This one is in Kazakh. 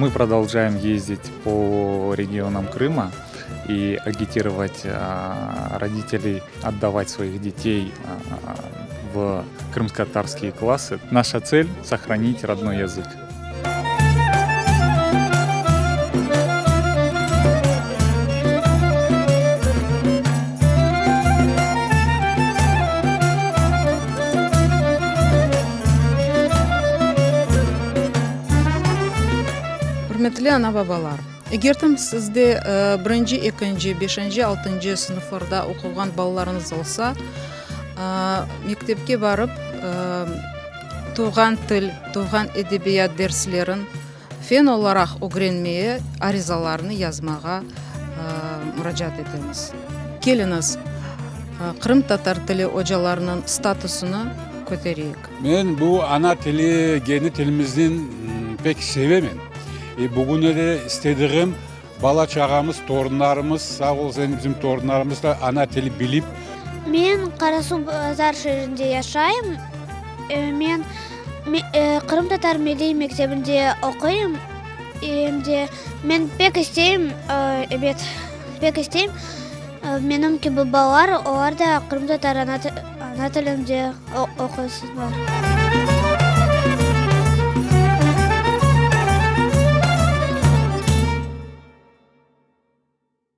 Мы продолжаем ездить по регионам Крыма и агитировать родителей отдавать своих детей в крымско-татарские классы. Наша цель – сохранить родной язык. Hürmetli ana babalar, эгертім сізде бірінші, екінші, бешінші, алтыншы сыныфларда оқыған балаларыңыз болса, мектепке барып, туған тіл, туған әдебият дәріслерін фен оларақ öğrenmeye аризаларыны язмаға müracaat етеміз. Келіңіз, Қырым татар тілі hocalарының статусыны көтерейік. Мен bu ana tili, kendi tilimizin pek sevemin. Bugün de istediğim bala çağımız, torunlarımız, sağ olsun bizim torunlarımız da ana tili bilip. Men Қарасу Базар шерінде yaşayım. Men Қырым татар милли мектебінде оқимын. Men pek isteyim, pek isteyim. Benim gibi балалар, олар да Қырым татар ana tilinde okusunlar.